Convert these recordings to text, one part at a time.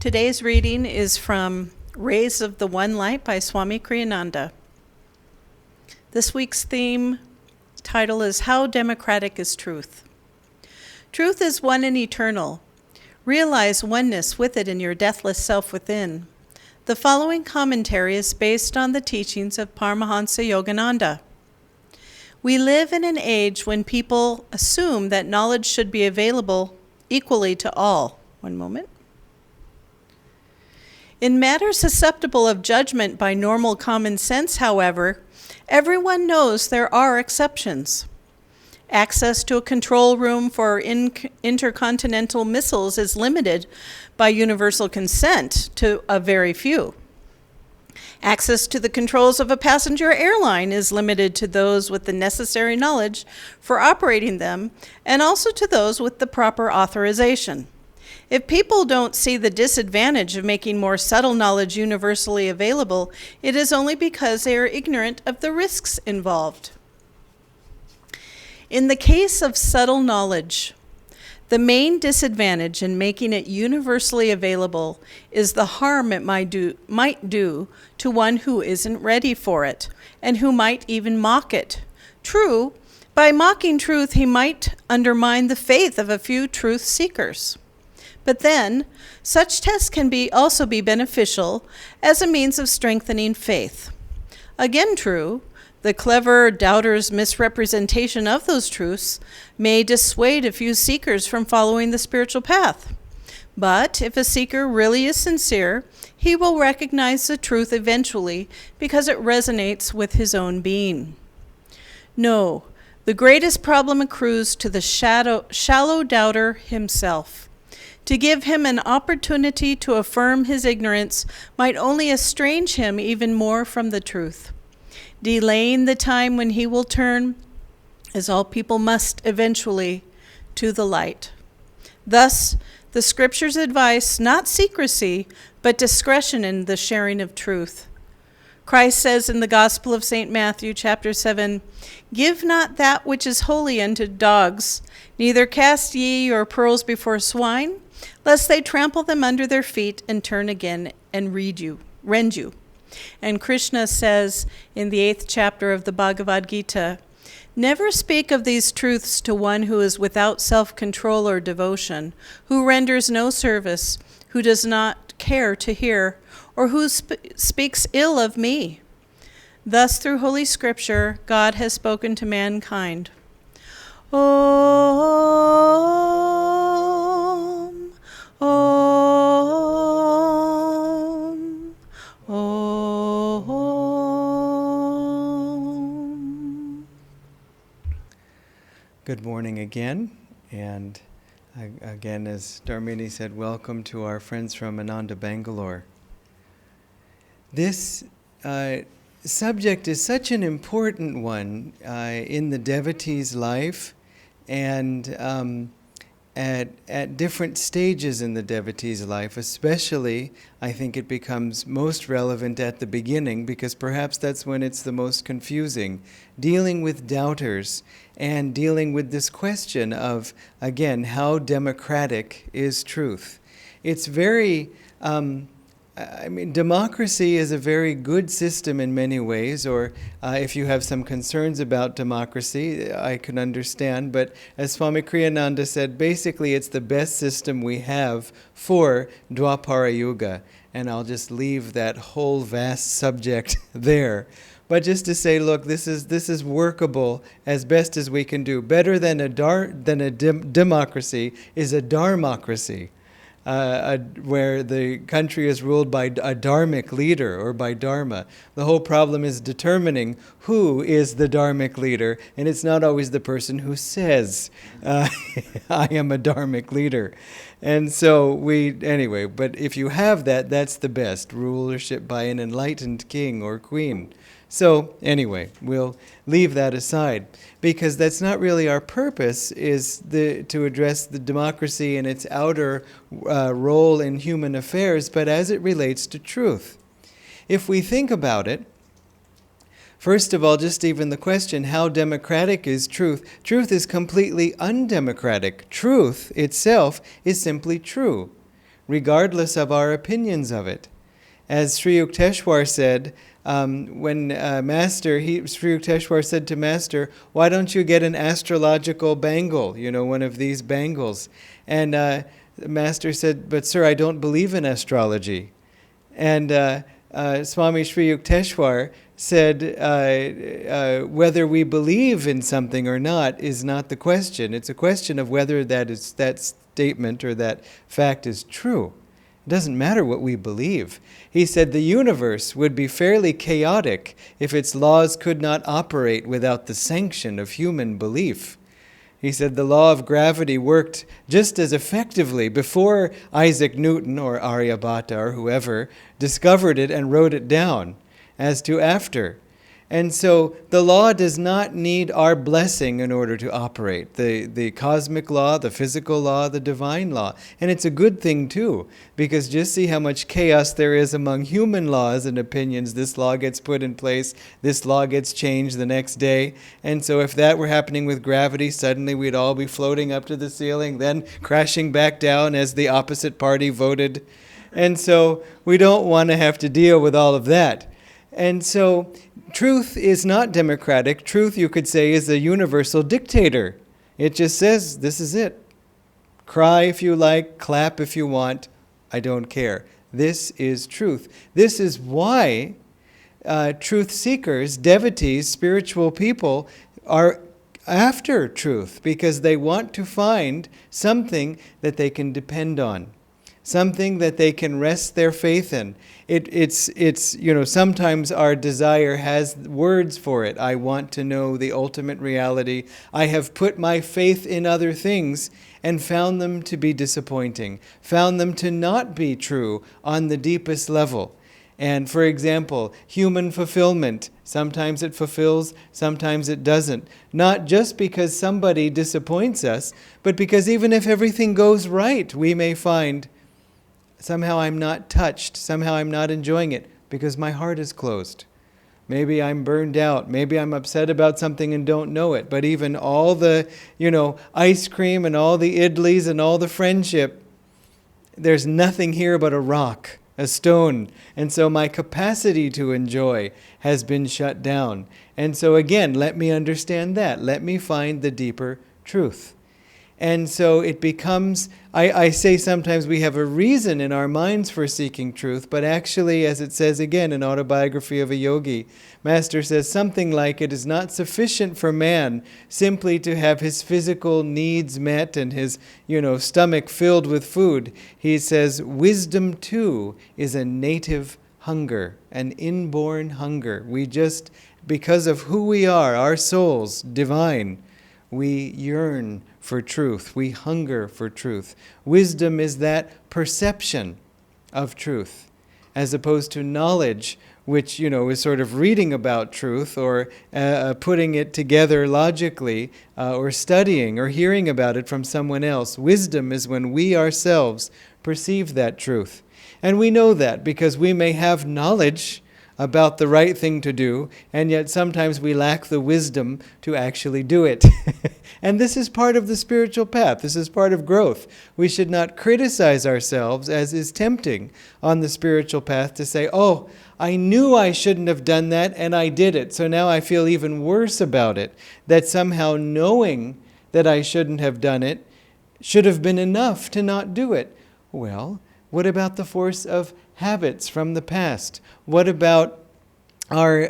Today's reading is from Rays of the One Light by Swami Kriyananda. This week's theme title is How Democratic is Truth? Truth is one and eternal. Realize oneness with it in your deathless self within. The following commentary is based on the teachings of Paramahansa Yogananda. We live in an age when people assume that knowledge should be available equally to all. One moment. In matters susceptible of judgment by normal common sense, however, everyone knows there are exceptions. Access to a control room for intercontinental missiles is limited by universal consent to a very few. Access to the controls of a passenger airline is limited to those with the necessary knowledge for operating them, and also to those with the proper authorization. If people don't see the disadvantage of making more subtle knowledge universally available, it is only because they are ignorant of the risks involved. In the case of subtle knowledge, the main disadvantage in making it universally available is the harm it might do to one who isn't ready for it, and who might even mock it. True, by mocking truth, he might undermine the faith of a few truth seekers. But then, such tests can also be beneficial as a means of strengthening faith. Again true, the clever doubter's misrepresentation of those truths may dissuade a few seekers from following the spiritual path. But if a seeker really is sincere, he will recognize the truth eventually because it resonates with his own being. No, the greatest problem accrues to the shallow doubter himself. To give him an opportunity to affirm his ignorance might only estrange him even more from the truth. Delaying the time when he will turn, as all people must eventually, to the light. Thus, the scriptures advise not secrecy, but discretion in the sharing of truth. Christ says in the Gospel of St. Matthew, chapter 7, "Give not that which is holy unto dogs, neither cast ye your pearls before swine, lest they trample them under their feet and turn again and rend you. And Krishna says in the 8th chapter of the Bhagavad Gita, "Never speak of these truths to one who is without self-control or devotion, who renders no service, who does not care to hear, or who speaks ill of me." Thus, through Holy Scripture, God has spoken to mankind. Om, Om, Om. Good morning again, and again, as Dharmini said, welcome to our friends from Ananda, Bangalore. This subject is such an important one in the devotee's life, and at different stages in the devotee's life. Especially, I think it becomes most relevant at the beginning, because perhaps that's when it's the most confusing, dealing with doubters and dealing with this question of, again, how democratic is truth? It's very democracy is a very good system in many ways, or if you have some concerns about democracy, I can understand. But as Swami Kriyananda said, basically it's the best system we have for Dwapara Yuga. And I'll just leave that whole vast subject there. But just to say, look, this is workable as best as we can do. Better than a democracy is a dharmocracy. Where the country is ruled by a dharmic leader or by dharma. The whole problem is determining who is the dharmic leader, and it's not always the person who says, I am a dharmic leader. And so but if you have that, that's the best, rulership by an enlightened king or queen. So anyway, we'll leave that aside, because that's not really our purpose, is to address the democracy and its outer role in human affairs, but as it relates to truth. If we think about it, first of all, just even the question, how democratic is truth? Truth is completely undemocratic. Truth itself is simply true. regardless of our opinions of it. As Sri Yukteswar said, when Sri Yukteswar said to Master, "Why don't you get an astrological bangle, one of these bangles?" And the Master said, "But sir, I don't believe in astrology." And Swami Sri Yukteswar said, whether we believe in something or not is not the question. It's a question of whether that statement or that fact is true. It doesn't matter what we believe. He said the universe would be fairly chaotic if its laws could not operate without the sanction of human belief. He said the law of gravity worked just as effectively before Isaac Newton or Aryabhata or whoever discovered it and wrote it down as to after. And so the law does not need our blessing in order to operate. The cosmic law, the physical law, the divine law. And it's a good thing too, because just see how much chaos there is among human laws and opinions. This law gets put in place, this law gets changed the next day. And so if that were happening with gravity, suddenly we'd all be floating up to the ceiling, then crashing back down as the opposite party voted. And so we don't want to have to deal with all of that. And so truth is not democratic. Truth, you could say, is a universal dictator. It just says, this is it. Cry if you like, clap if you want, I don't care. This is truth. This is why truth seekers, devotees, spiritual people are after truth, because they want to find something that they can depend on. Something that they can rest their faith in. It's sometimes our desire has words for it. I want to know the ultimate reality. I have put my faith in other things and found them to be disappointing, found them to not be true on the deepest level. And for example, human fulfillment. Sometimes it fulfills, sometimes it doesn't. Not just because somebody disappoints us, but because even if everything goes right, we may find somehow I'm not touched, somehow I'm not enjoying it because my heart is closed. Maybe I'm burned out, maybe I'm upset about something and don't know it, but even all the, ice cream and all the idlis and all the friendship, there's nothing here but a rock, a stone. And so my capacity to enjoy has been shut down. And so again, let me understand that. Let me find the deeper truth. And so it becomes, I say sometimes we have a reason in our minds for seeking truth, but actually, as it says again in Autobiography of a Yogi, Master says something like, it is not sufficient for man simply to have his physical needs met and his, stomach filled with food. He says, wisdom too is a native hunger, an inborn hunger. We just, because of who we are, our souls, divine, we yearn for truth. We hunger for truth. Wisdom is that perception of truth, as opposed to knowledge, which, is sort of reading about truth or putting it together logically or studying or hearing about it from someone else. Wisdom is when we ourselves perceive that truth. And we know that because we may have knowledge about the right thing to do, and yet sometimes we lack the wisdom to actually do it. And this is part of the spiritual path. This is part of growth. We should not criticize ourselves, as is tempting on the spiritual path, to say, oh, I knew I shouldn't have done that, and I did it, so now I feel even worse about it. That somehow knowing that I shouldn't have done it should have been enough to not do it. Well, what about the force of habits from the past? What about our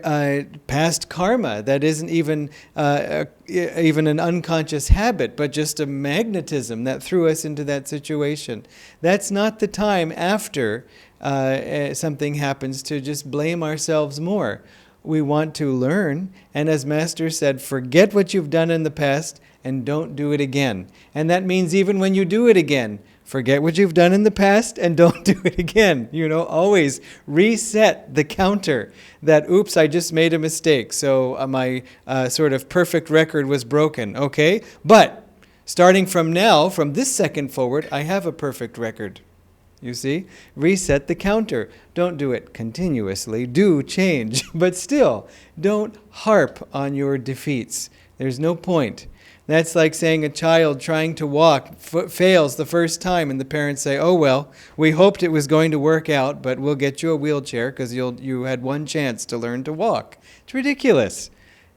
past karma that isn't even an unconscious habit, but just a magnetism that threw us into that situation? That's not the time after something happens to just blame ourselves more. We want to learn, and as Master said, forget what you've done in the past and don't do it again. And that means even when you do it again, forget what you've done in the past and don't do it again. Always reset the counter that, oops, I just made a mistake. So my sort of perfect record was broken. Okay, but starting from now, from this second forward, I have a perfect record. You see? Reset the counter. Don't do it continuously. Do change. But still, don't harp on your defeats. There's no point. That's like saying a child trying to walk fails the first time, and the parents say, "Oh well, we hoped it was going to work out, but we'll get you a wheelchair because you had one chance to learn to walk." It's ridiculous.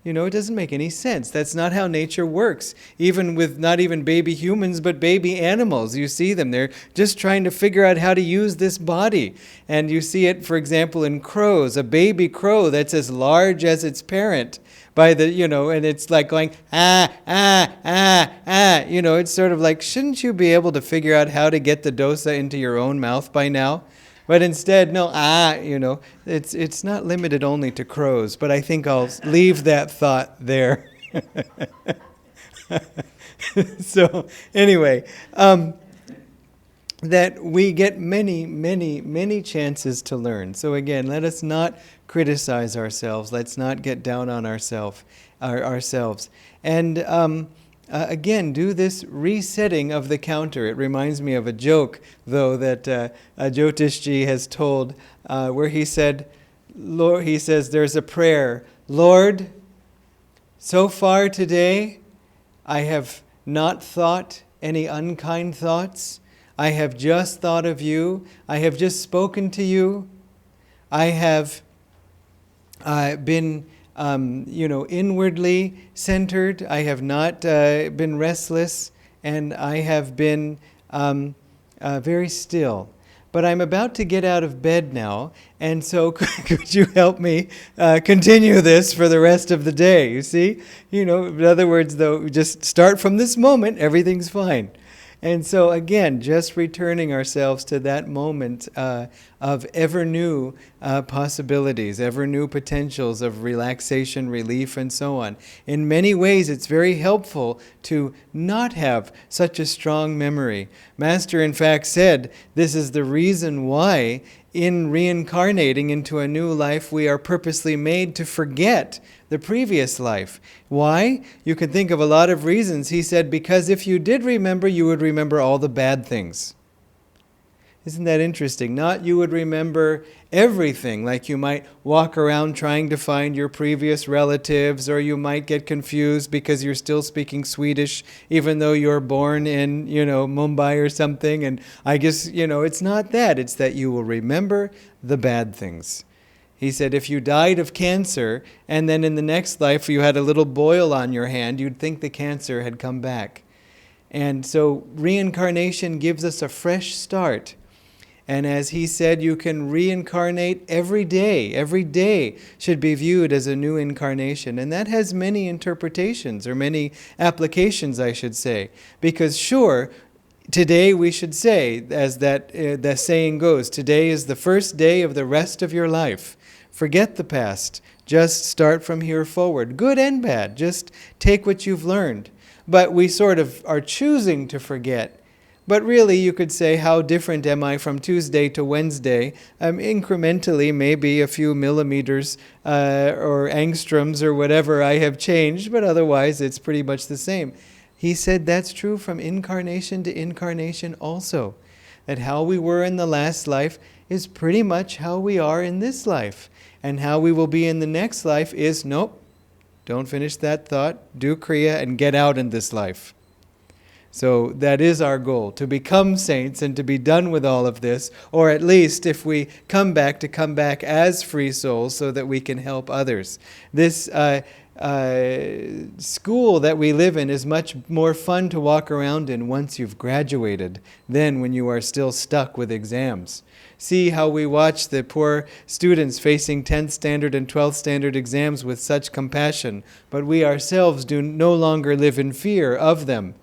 You know, it doesn't make any sense. That's not how nature works. Even with not even baby humans, but baby animals. You see them. They're just trying to figure out how to use this body. And you see it, for example, in crows. A baby crow that's as large as its parent. And it's like going, ah, ah, ah, ah. You know, it's sort of like, shouldn't you be able to figure out how to get the dosa into your own mouth by now? But instead, no, it's not limited only to crows, but I think I'll leave that thought there. So, anyway, that we get many, many, many chances to learn. So again, let us not criticize ourselves. Let's not get down on ourselves. And again, do this resetting of the counter. It reminds me of a joke, though, that Jyotishji has told, where he says, there's a prayer, "Lord, so far today, I have not thought any unkind thoughts. I have just thought of you. I have just spoken to you. I have been inwardly centered. I have not been restless, and I have been very still. But I'm about to get out of bed now, and so could you help me continue this for the rest of the day?" You see? In other words, though, just start from this moment, everything's fine. And so again, just returning ourselves to that moment of ever new possibilities, ever new potentials of relaxation, relief, and so on. In many ways, it's very helpful to not have such a strong memory. Master, in fact, said this is the reason why in reincarnating into a new life, we are purposely made to forget the previous life. Why? You can think of a lot of reasons. He said, because if you did remember, you would remember all the bad things. Isn't that interesting? Not you would remember everything, like you might walk around trying to find your previous relatives, or you might get confused because you're still speaking Swedish, even though you're born in, Mumbai or something. And I guess, it's not that. It's that you will remember the bad things. He said if you died of cancer, and then in the next life you had a little boil on your hand, you'd think the cancer had come back. And so reincarnation gives us a fresh start. And as he said, you can reincarnate every day. Every day should be viewed as a new incarnation. And that has many interpretations, or many applications, I should say. Because sure, today we should say, as that saying goes, today is the first day of the rest of your life. Forget the past. Just start from here forward. Good and bad. Just take what you've learned. But we sort of are choosing to forget. But really, you could say, how different am I from Tuesday to Wednesday? Incrementally, maybe a few millimeters or angstroms or whatever I have changed, but otherwise it's pretty much the same. He said that's true from incarnation to incarnation also. That how we were in the last life is pretty much how we are in this life. And how we will be in the next life is, nope, don't finish that thought, do Kriya and get out in this life. So that is our goal, to become saints and to be done with all of this, or at least if we come back, to come back as free souls so that we can help others. This school that we live in is much more fun to walk around in once you've graduated than when you are still stuck with exams. See how we watch the poor students facing 10th standard and 12th standard exams with such compassion, but we ourselves do no longer live in fear of them.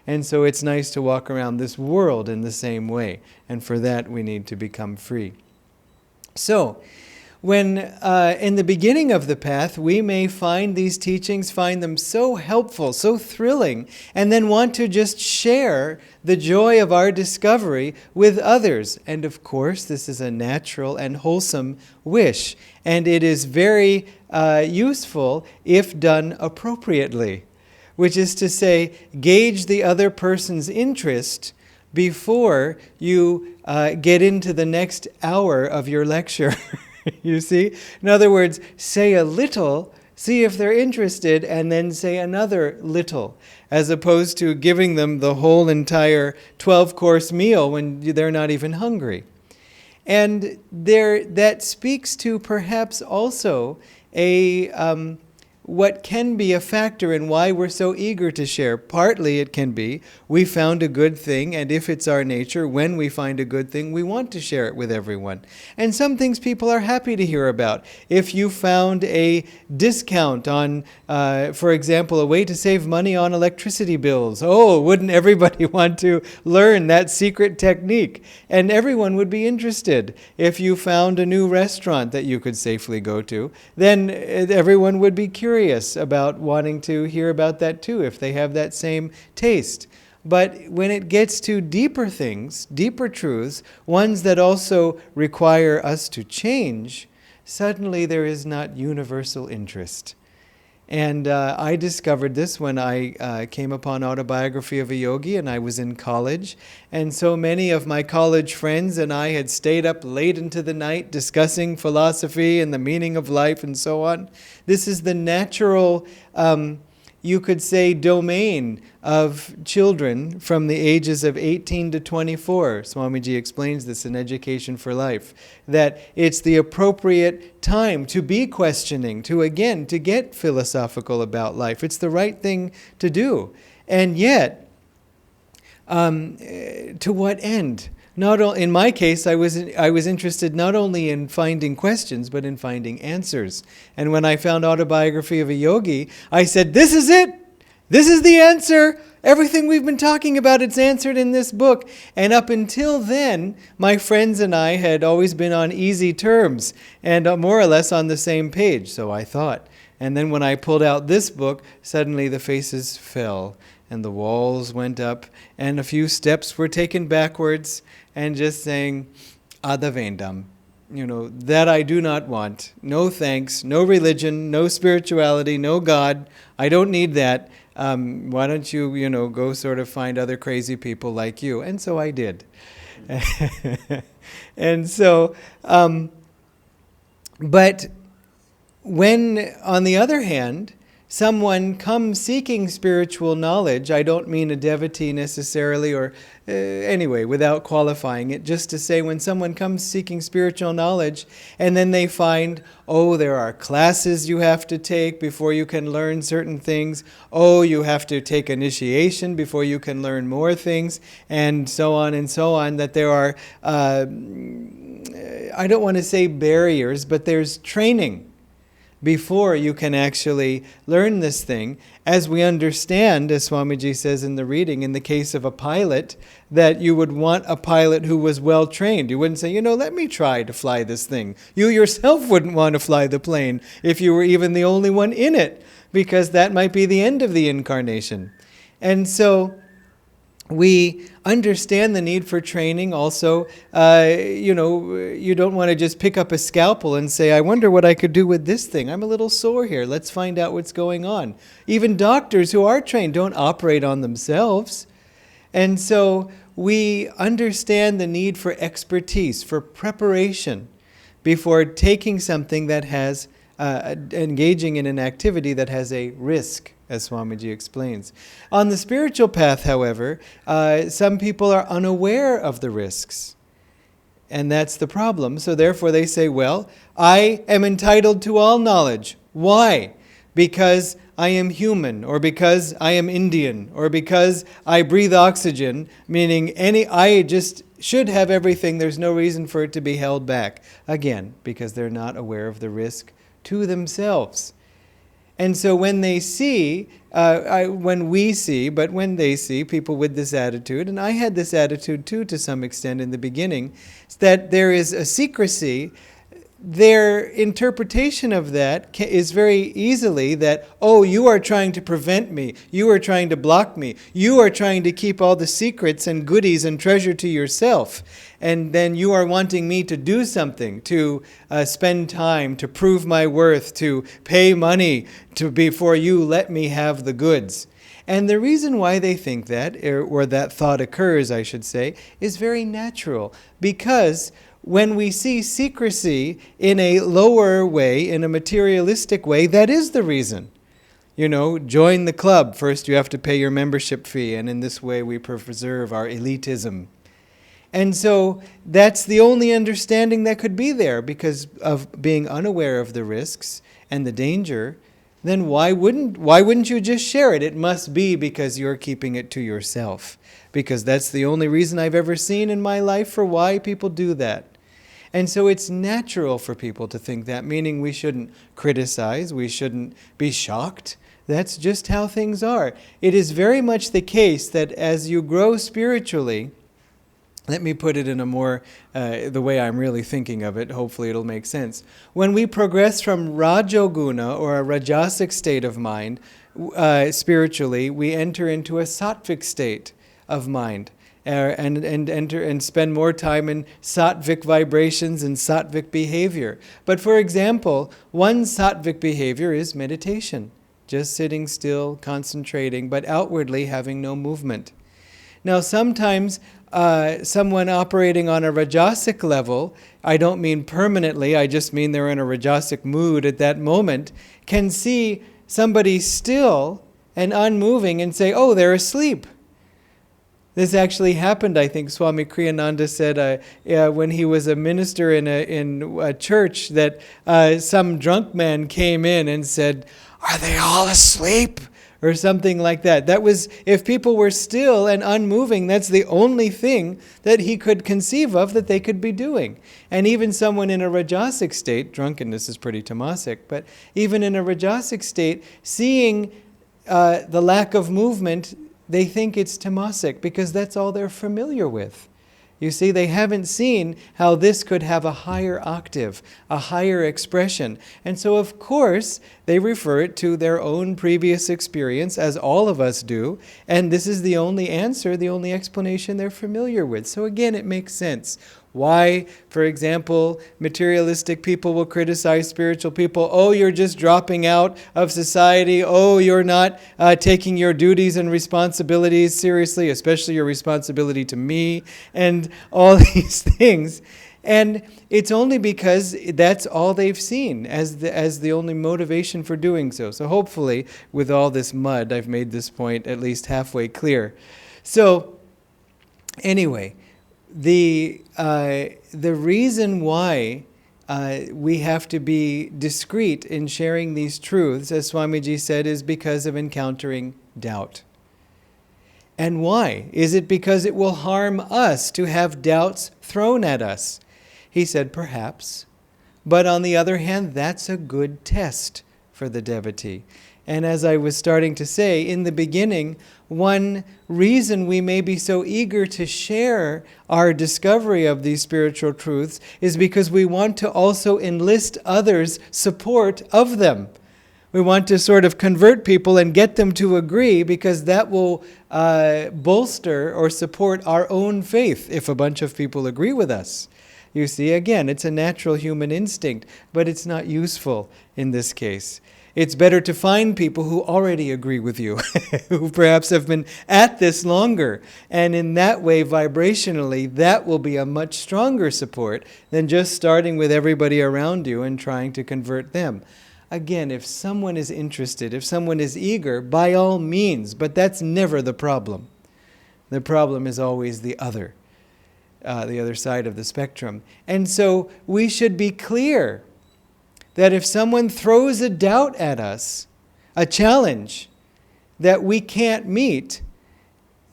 And so it's nice to walk around this world in the same way. And for that, we need to become free. So, when in the beginning of the path, we may find these teachings, find them so helpful, so thrilling, and then want to just share the joy of our discovery with others. And of course, this is a natural and wholesome wish. And it is very useful if done appropriately. Which is to say, gauge the other person's interest before you get into the next hour of your lecture. You see? In other words, say a little, see if they're interested, and then say another little. as opposed to giving them the whole entire 12-course meal when they're not even hungry. And that speaks to perhaps also what can be a factor in why we're so eager to share. Partly it can be we found a good thing, and if it's our nature, when we find a good thing, we want to share it with everyone. And some things people are happy to hear about. If you found a discount on, for example, a way to save money on electricity bills, wouldn't everybody want to learn that secret technique? And everyone would be interested. If you found a new restaurant that you could safely go to, then everyone would be curious about wanting to hear about that too, if they have that same taste. But when it gets to deeper things, deeper truths, ones that also require us to change, suddenly there is not universal interest. And I discovered this when I came upon Autobiography of a Yogi, and I was in college. And so many of my college friends and I had stayed up late into the night discussing philosophy and the meaning of life and so on. This is the natural, you could say, domain of children from the ages of 18 to 24. Swamiji explains this in Education for Life, that it's the appropriate time to be questioning, to get philosophical about life. It's the right thing to do. And yet, to what end? In my case, I was interested not only in finding questions, but in finding answers. And when I found Autobiography of a Yogi, I said, this is it! This is the answer! Everything we've been talking about, it's answered in this book. And up until then, my friends and I had always been on easy terms and more or less on the same page, so I thought. And then when I pulled out this book, suddenly the faces fell and the walls went up and a few steps were taken backwards, and just saying, Adavendam, that I do not want. No thanks, no religion, no spirituality, no God. I don't need that. Why don't you, go sort of find other crazy people like you? And so I did. And so, but when, on the other hand, someone comes seeking spiritual knowledge, I don't mean a devotee necessarily, or anyway, without qualifying it, just to say when someone comes seeking spiritual knowledge and then they find, there are classes you have to take before you can learn certain things, you have to take initiation before you can learn more things, and so on, that there are, I don't want to say barriers, but there's training before you can actually learn this thing. As we understand, as Swamiji says in the reading, in the case of a pilot, that you would want a pilot who was well trained. You wouldn't say, let me try to fly this thing. You yourself wouldn't want to fly the plane if you were even the only one in it, because that might be the end of the incarnation. And so we understand the need for training also. You don't want to just pick up a scalpel and say, I wonder what I could do with this thing. I'm a little sore here. Let's find out what's going on. Even doctors who are trained don't operate on themselves. And so we understand the need for expertise, for preparation, before taking something that has, engaging in an activity that has a risk, as Swamiji explains. On the spiritual path, however, some people are unaware of the risks. And that's the problem. So therefore they say, I am entitled to all knowledge. Why? Because I am human, or because I am Indian, or because I breathe oxygen, meaning I just should have everything. There's no reason for it to be held back. Again, because they're not aware of the risk to themselves. And so when they see, when they see people with this attitude, and I had this attitude too to some extent in the beginning, that there is a secrecy, their interpretation of that is very easily that, you are trying to prevent me, you are trying to block me, you are trying to keep all the secrets and goodies and treasure to yourself, and then you are wanting me to do something, to spend time, to prove my worth, to pay money before you let me have the goods. And the reason why they think that, or that thought occurs, I should say, is very natural, because when we see secrecy in a lower way, in a materialistic way, that is the reason. join the club. First you have to pay your membership fee, and in this way we preserve our elitism. And so that's the only understanding that could be there, because of being unaware of the risks and the danger. Then why wouldn't you just share it? It must be because you're keeping it to yourself, because that's the only reason I've ever seen in my life for why people do that. And so it's natural for people to think that, meaning we shouldn't criticize, we shouldn't be shocked. That's just how things are. It is very much the case that as you grow spiritually, let me put it in a more, the way I'm really thinking of it, hopefully it'll make sense. When we progress from Rajoguna, or a Rajasic state of mind, spiritually, we enter into a Sattvic state of mind, and spend more time in Sattvic vibrations and Sattvic behavior. But for example, one Sattvic behavior is meditation, just sitting still, concentrating, but outwardly having no movement. Now sometimes someone operating on a Rajasic level, I don't mean permanently, I just mean they're in a Rajasic mood at that moment, can see somebody still and unmoving and say, oh, they're asleep. This actually happened, I think Swami Kriyananda said when he was a minister in a church, that some drunk man came in and said, are they all asleep? Or something like that. That was, if people were still and unmoving, that's the only thing that he could conceive of that they could be doing. And even someone in a Rajasic state, drunkenness is pretty tamasic, but even in a Rajasic state, seeing the lack of movement, they think it's tamasic because that's all they're familiar with. You see, they haven't seen how this could have a higher octave, a higher expression. And so, of course, they refer it to their own previous experience, as all of us do. And this is the only answer, the only explanation they're familiar with. So again, it makes sense. Why, for example, materialistic people will criticize spiritual people. Oh, you're just dropping out of society. Oh, you're not taking your duties and responsibilities seriously, especially your responsibility to me, and all these things. And it's only because that's all they've seen as the only motivation for doing so. So hopefully, with all this mud, I've made this point at least halfway clear. So, anyway, the reason why we have to be discreet in sharing these truths, as Swamiji said, is because of encountering doubt. And why? Is it because it will harm us to have doubts thrown at us? He said, perhaps. But on the other hand, that's a good test for the devotee. And as I was starting to say, in the beginning, one reason we may be so eager to share our discovery of these spiritual truths is because we want to also enlist others' support of them. We want to sort of convert people and get them to agree, because that will bolster or support our own faith if a bunch of people agree with us. You see, again, it's a natural human instinct, but it's not useful in this case. It's better to find people who already agree with you, who perhaps have been at this longer. And in that way, vibrationally, that will be a much stronger support than just starting with everybody around you and trying to convert them. Again, if someone is interested, if someone is eager, by all means, but that's never the problem. The problem is always the other side of the spectrum. And so we should be clear that if someone throws a doubt at us, a challenge that we can't meet,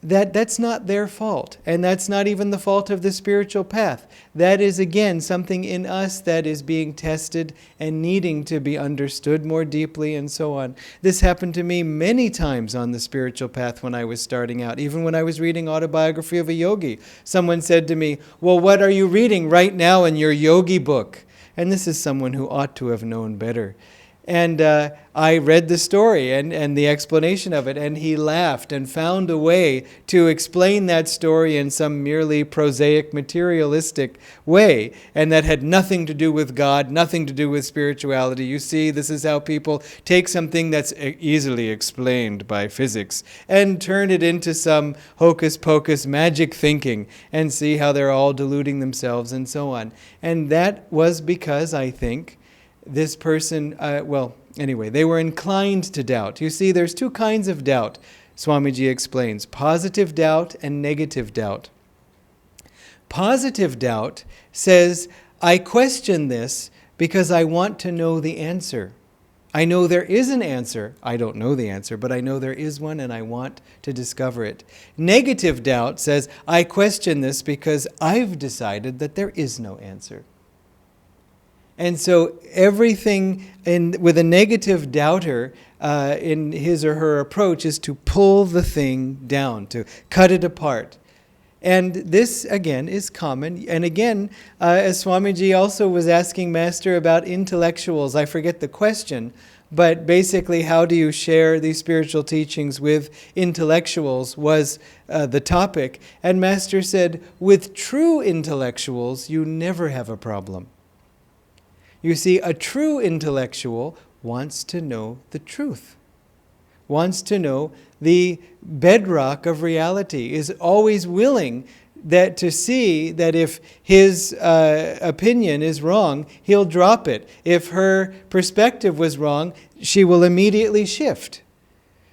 that's not their fault. And that's not even the fault of the spiritual path. That is, again, something in us that is being tested and needing to be understood more deeply and so on. This happened to me many times on the spiritual path when I was starting out. Even when I was reading Autobiography of a Yogi, someone said to me, well, what are you reading right now in your yogi book? And this is someone who ought to have known better. And I read the story and the explanation of it, and he laughed and found a way to explain that story in some merely prosaic, materialistic way, and that had nothing to do with God, nothing to do with spirituality. You see, this is how people take something that's easily explained by physics and turn it into some hocus-pocus magic thinking, and see how they're all deluding themselves and so on. And that was because, I think, this person, Anyway, they were inclined to doubt. You see, there's two kinds of doubt, Swamiji explains: positive doubt and negative doubt. Positive doubt says, I question this because I want to know the answer. I know there is an answer. I don't know the answer, but I know there is one and I want to discover it. Negative doubt says, I question this because I've decided that there is no answer. And so everything with a negative doubter in his or her approach is to pull the thing down, to cut it apart. And this, again, is common. And again, as Swamiji also was asking Master about intellectuals, I forget the question, but basically how do you share these spiritual teachings with intellectuals was the topic. And Master said, with true intellectuals, you never have a problem. You see, a true intellectual wants to know the truth, wants to know the bedrock of reality, is always willing to see that if his opinion is wrong, he'll drop it. If her perspective was wrong, she will immediately shift.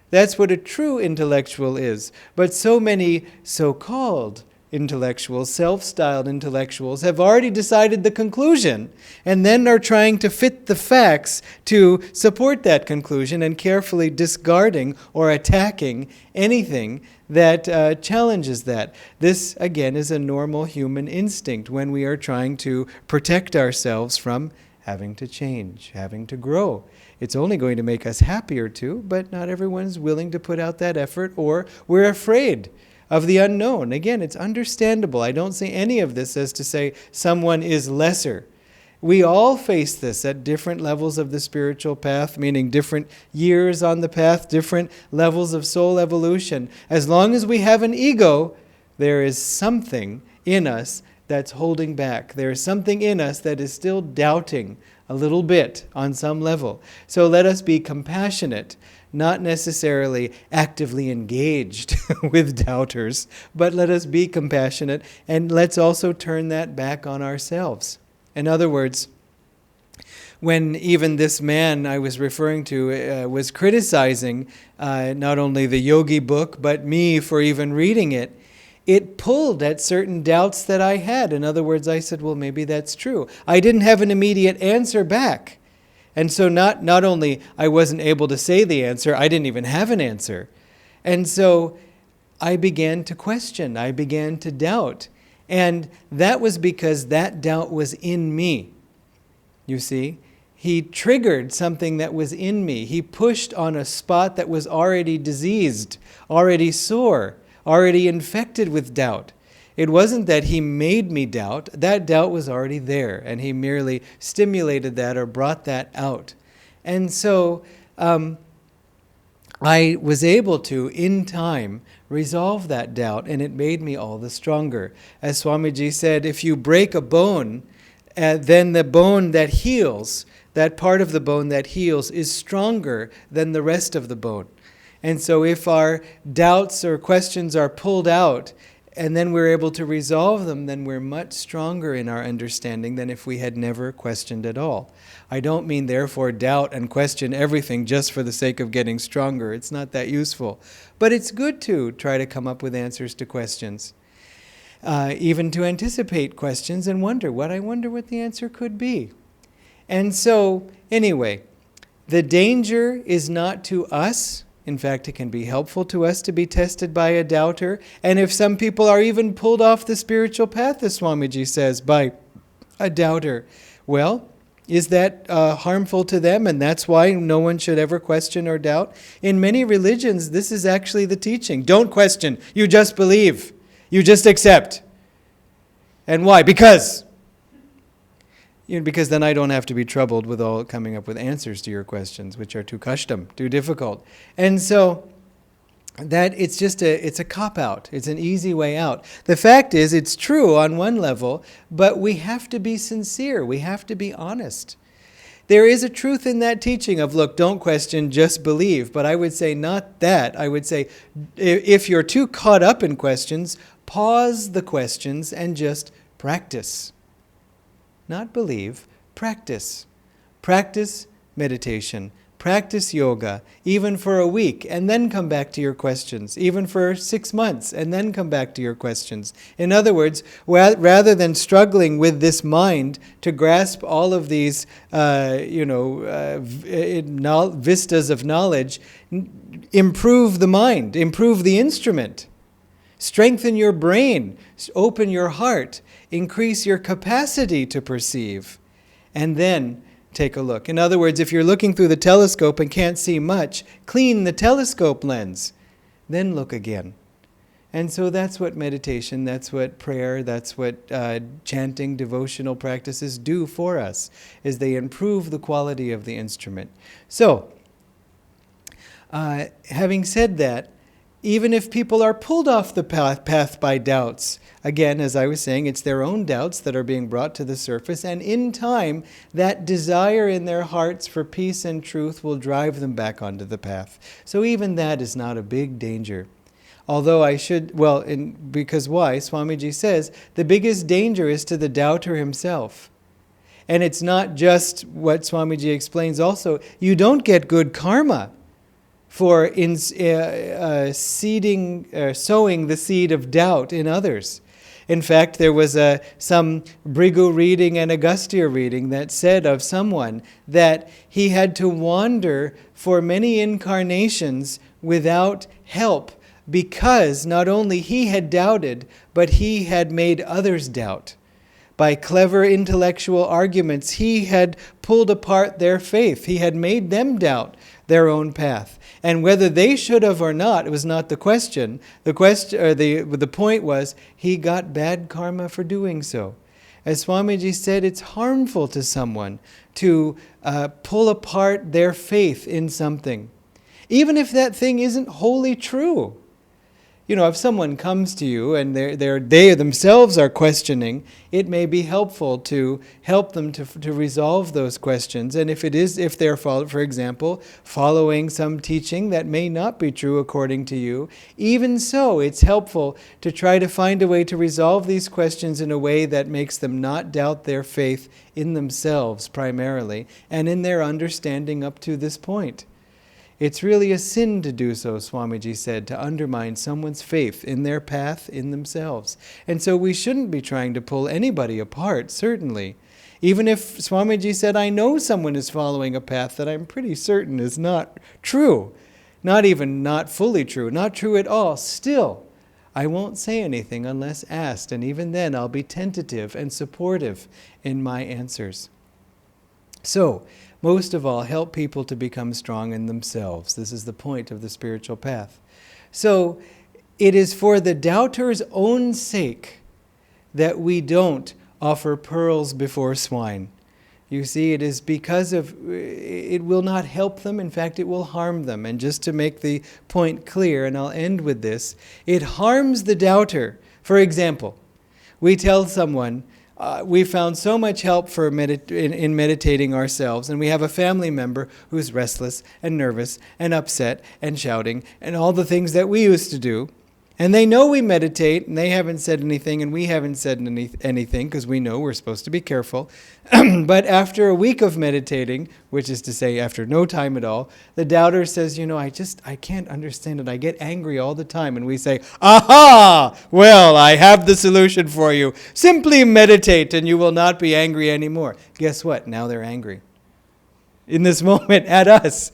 That's what a true intellectual is. But so many so-called intellectuals, self-styled intellectuals, have already decided the conclusion and then are trying to fit the facts to support that conclusion and carefully discarding or attacking anything that challenges that. This, again, is a normal human instinct when we are trying to protect ourselves from having to change, having to grow. It's only going to make us happier too, but not everyone's willing to put out that effort, or we're afraid of the unknown. Again, it's understandable. I don't see any of this as to say someone is lesser. We all face this at different levels of the spiritual path, meaning different years on the path, different levels of soul evolution. As long as we have an ego, there is something in us that's holding back. There is something in us that is still doubting a little bit on some level. So let us be compassionate, not necessarily actively engaged with doubters, but let us be compassionate, and let's also turn that back on ourselves. In other words, when even this man I was referring to was criticizing not only the yogi book, but me for even reading it, it pulled at certain doubts that I had. In other words, I said, well, maybe that's true. I didn't have an immediate answer back. And so not only I wasn't able to say the answer, I didn't even have an answer. And so I began to question, I began to doubt. And that was because that doubt was in me. You see, he triggered something that was in me. He pushed on a spot that was already diseased, already sore, already infected with doubt. It wasn't that he made me doubt. That doubt was already there, and he merely stimulated that or brought that out. And so I was able to, in time, resolve that doubt, and it made me all the stronger. As Swamiji said, if you break a bone, then the bone that heals, that part of the bone that heals, is stronger than the rest of the bone. And so if our doubts or questions are pulled out, and then we're able to resolve them, then we're much stronger in our understanding than if we had never questioned at all. I don't mean, therefore, doubt and question everything just for the sake of getting stronger. It's not that useful. But it's good to try to come up with answers to questions. Even to anticipate questions and wonder what the answer could be. And so, anyway, the danger is not to us. In fact, it can be helpful to us to be tested by a doubter. And if some people are even pulled off the spiritual path, as Swamiji says, by a doubter, well, is that harmful to them? And that's why no one should ever question or doubt? In many religions, this is actually the teaching. Don't question. You just believe. You just accept. And why? Because then I don't have to be troubled with all coming up with answers to your questions, which are too custom, too difficult. And so that it's a cop-out. It's an easy way out. The fact is, it's true on one level, but we have to be sincere. We have to be honest. There is a truth in that teaching of, look, don't question, just believe. But I would say not that. I would say if you're too caught up in questions, pause the questions and just practice. Not believe, practice. Practice meditation. Practice yoga, even for a week, and then come back to your questions. Even for 6 months, and then come back to your questions. In other words, rather than struggling with this mind to grasp all of these, vistas of knowledge, improve the mind, improve the instrument. Strengthen your brain, open your heart, increase your capacity to perceive, and then take a look. In other words, if you're looking through the telescope and can't see much, clean the telescope lens, then look again. And so that's what meditation, that's what prayer, that's what chanting, devotional practices do for us, is they improve the quality of the instrument. So, having said that, even if people are pulled off the path by doubts, again, as I was saying, it's their own doubts that are being brought to the surface, and in time, that desire in their hearts for peace and truth will drive them back onto the path. So even that is not a big danger. Although because why? Swamiji says, the biggest danger is to the doubter himself. And it's not just what Swamiji explains also, you don't get good karma for sowing the seed of doubt in others. In fact, there was some Brigu reading and Agastya reading that said of someone that he had to wander for many incarnations without help because not only he had doubted, but he had made others doubt. By clever intellectual arguments, he had pulled apart their faith. He had made them doubt their own path. And whether they should have or not, it was not the question. The point was, he got bad karma for doing so. As Swamiji said, it's harmful to someone to pull apart their faith in something, even if that thing isn't wholly true. You know, if someone comes to you and they themselves are questioning, it may be helpful to help them to resolve those questions. And if they're, for example, following some teaching that may not be true according to you, even so, it's helpful to try to find a way to resolve these questions in a way that makes them not doubt their faith in themselves primarily, and in their understanding up to this point. It's really a sin to do so, Swamiji said, to undermine someone's faith in their path, in themselves. And so we shouldn't be trying to pull anybody apart, certainly. Even if Swamiji said, I know someone is following a path that I'm pretty certain is not true, not fully true, not true at all, still, I won't say anything unless asked, and even then I'll be tentative and supportive in my answers. So, most of all, help people to become strong in themselves. This is the point of the spiritual path. So, it is for the doubter's own sake that we don't offer pearls before swine. You see, it is because it will not help them. In fact, it will harm them. And just to make the point clear, and I'll end with this, it harms the doubter. For example, we tell someone, we found so much help in meditating ourselves, and we have a family member who's restless and nervous and upset and shouting and all the things that we used to do. And they know we meditate, and they haven't said anything, and we haven't said anything, because we know we're supposed to be careful. But after a week of meditating, which is to say after no time at all, the doubter says, I can't understand it. I get angry all the time. And we say, aha! Well, I have the solution for you. Simply meditate, and you will not be angry anymore. Guess what? Now they're angry. In this moment, at us.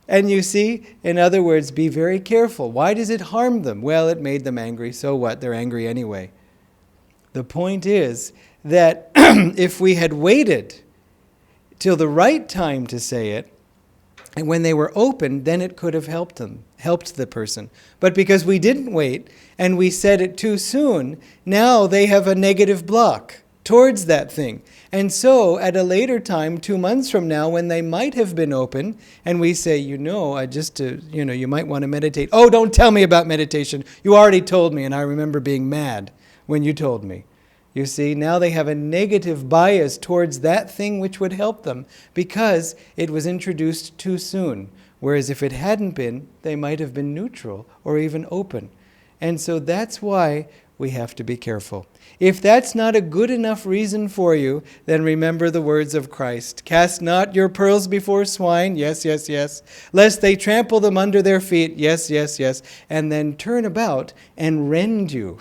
And you see, in other words, be very careful. Why does it harm them? Well, it made them angry. So what? They're angry anyway. The point is that if we had waited till the right time to say it, and when they were open, then it could have helped the person. But because we didn't wait, and we said it too soon, now they have a negative block towards that thing. And so, at a later time, 2 months from now, when they might have been open, and we say, you might want to meditate. Oh, don't tell me about meditation. You already told me, and I remember being mad when you told me. You see, now they have a negative bias towards that thing which would help them, because it was introduced too soon. Whereas if it hadn't been, they might have been neutral or even open. And so that's why we have to be careful. If that's not a good enough reason for you, then remember the words of Christ. Cast not your pearls before swine, yes, yes, yes, lest they trample them under their feet, yes, yes, yes, and then turn about and rend you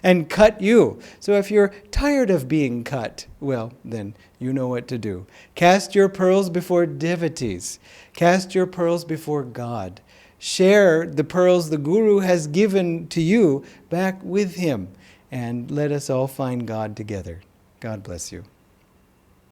and cut you. So if you're tired of being cut, well, then you know what to do. Cast your pearls before devotees. Cast your pearls before God. Share the pearls the Guru has given to you back with him. And let us all find God together. God bless you.